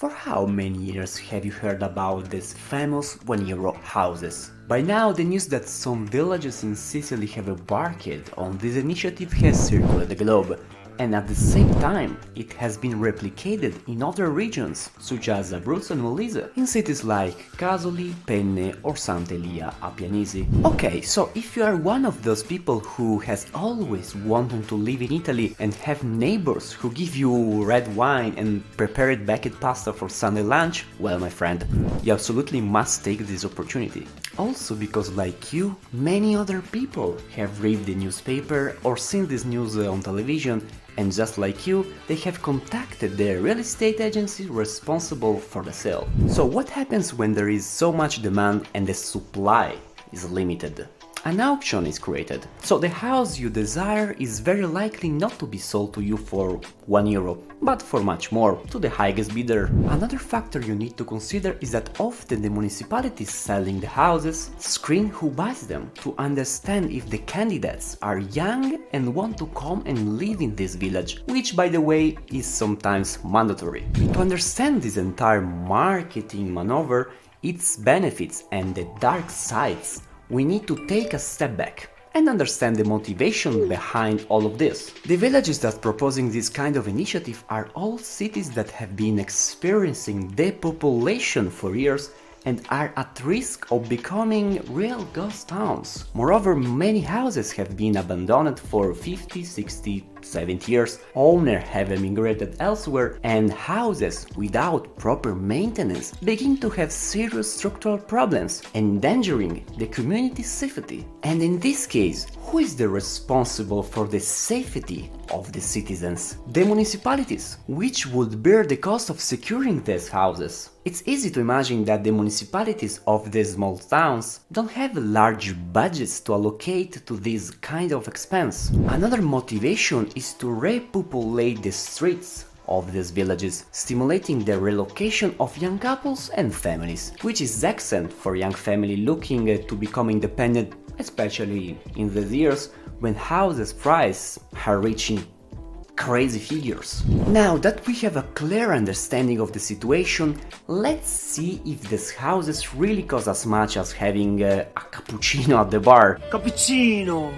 For how many years have you heard about these famous €1 houses? By now, the news that some villages in Sicily have embarked on this initiative has circulated the globe, and at the same time, it has been replicated in other regions, such as Abruzzo and Molise, in cities like Casoli, Penne or Sant'Elia a Pianesi. Okay, so if you are one of those people who has always wanted to live in Italy and have neighbors who give you red wine and prepared baked pasta for Sunday lunch, well my friend, you absolutely must take this opportunity. Also because like you, many other people have read the newspaper or seen this news on television, and just like you, they have contacted the real estate agency responsible for the sale. So what happens when there is so much demand and the supply is limited? An auction is created. So the house you desire is very likely not to be sold to you for €1, but for much more, to the highest bidder. Another factor you need to consider is that often the municipalities selling the houses screen who buys them to understand if the candidates are young and want to come and live in this village, which by the way is sometimes mandatory. To understand this entire marketing maneuver, its benefits and the dark sides, we need to take a step back and understand the motivation behind all of this. The villages that proposing this kind of initiative are all cities that have been experiencing depopulation for years and are at risk of becoming real ghost towns. Moreover, many houses have been abandoned for 50, 60, 70 years, owners have emigrated elsewhere, and houses without proper maintenance begin to have serious structural problems, endangering the community's safety. And in this case, who is the responsible for the safety of the citizens? The municipalities, which would bear the cost of securing these houses. It's easy to imagine that the municipalities of these small towns don't have large budgets to allocate to this kind of expense. Another motivation is to repopulate the streets of these villages, stimulating the relocation of young couples and families, which is excellent for young family looking to become independent, especially in these years when houses prices are reaching crazy figures. Now that we have a clear understanding of the situation, let's see if these houses really cost as much as having a cappuccino at the bar. Cappuccino!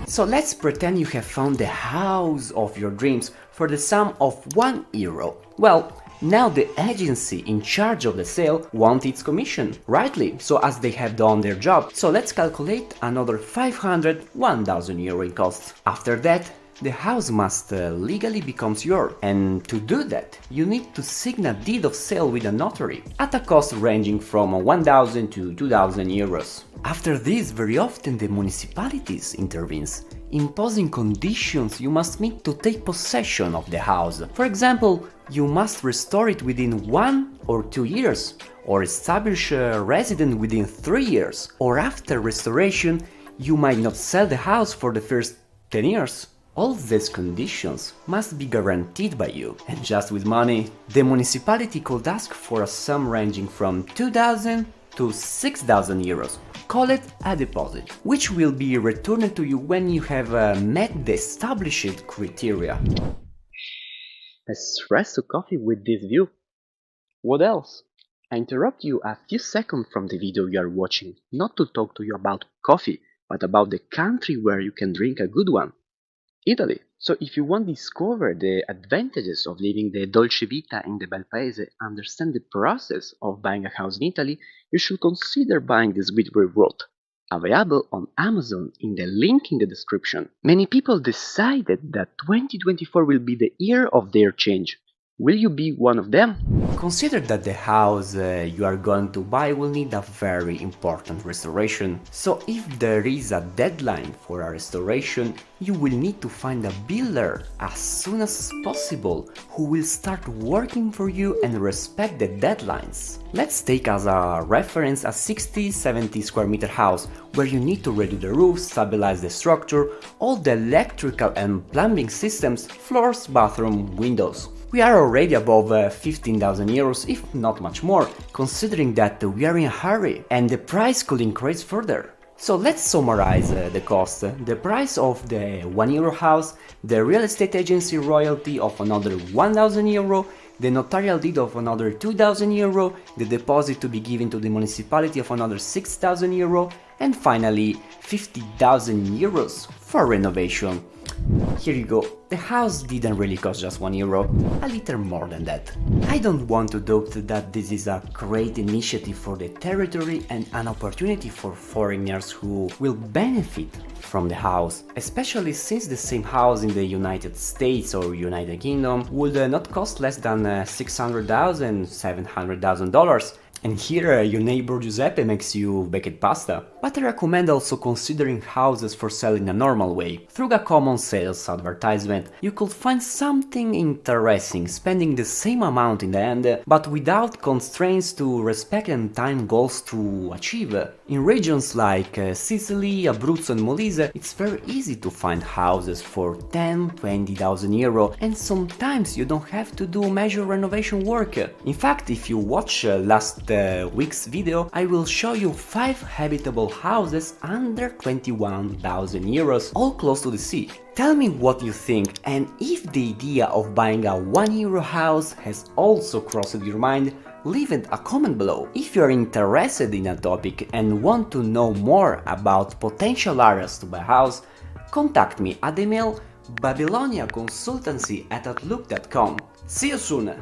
So let's pretend you have found the house of your dreams for the sum of €1. Well, now the agency in charge of the sale wants its commission, rightly, so as they have done their job. So let's calculate another €500, €1,000 in costs. After that, the house must legally becomes yours, and to do that, you need to sign a deed of sale with a notary, at a cost ranging from €1,000 to €2,000. After this, very often the municipalities intervenes, imposing conditions you must meet to take possession of the house. For example, you must restore it within 1 or 2 years, or establish a residence within 3 years, or after restoration, you might not sell the house for the first 10 years. All these conditions must be guaranteed by you, and just with money, the municipality could ask for a sum ranging from €2,000 to €6,000. Call it a deposit, which will be returned to you when you have met the established criteria. Espresso coffee with this view. What else? I interrupt you a few seconds from the video you are watching, not to talk to you about coffee, but about the country where you can drink a good one. Italy. So if you want to discover the advantages of living the dolce vita in the bel paese, understand the process of buying a house in Italy, you should consider buying this video we wrote, available on Amazon in the link in the description. Many people decided that 2024 will be the year of their change. Will you be one of them? Consider that the house you are going to buy will need a very important restoration. So if there is a deadline for a restoration, you will need to find a builder as soon as possible who will start working for you and respect the deadlines. Let's take as a reference a 60-70 square meter house where you need to redo the roof, stabilize the structure, all the electrical and plumbing systems, floors, bathroom, windows. We are already above €15,000, if not much more, considering that we are in a hurry and the price could increase further. So let's summarize the cost. The price of the €1 house, the real estate agency royalty of another €1,000, the notarial deed of another 2,000 euro, the deposit to be given to the municipality of another 6,000 euro, and finally 50,000 euros for renovation. Here you go, the house didn't really cost just 1 euro, a little more than that. I don't want to doubt that this is a great initiative for the territory and an opportunity for foreigners who will benefit from the house, especially since the same house in the United States or United Kingdom would not cost less than $600,000, $700,000. And here your neighbor Giuseppe makes you baked pasta. But I recommend also considering houses for sale in a normal way. Through a common sales advertisement, you could find something interesting, spending the same amount in the end, but without constraints to respect and time goals to achieve. In regions like Sicily, Abruzzo and Molise, it's very easy to find houses for 10-20,000 euro, and sometimes you don't have to do major renovation work. In fact, if you watch last week's video, I will show you 5 habitable houses under 21,000 euros, all close to the sea. Tell me what you think, and if the idea of buying a 1 euro house has also crossed your mind, leave it a comment below. If you are interested in a topic and want to know more about potential areas to buy a house, contact me at the email babiloniaconsultancy@outlook.com. See you soon!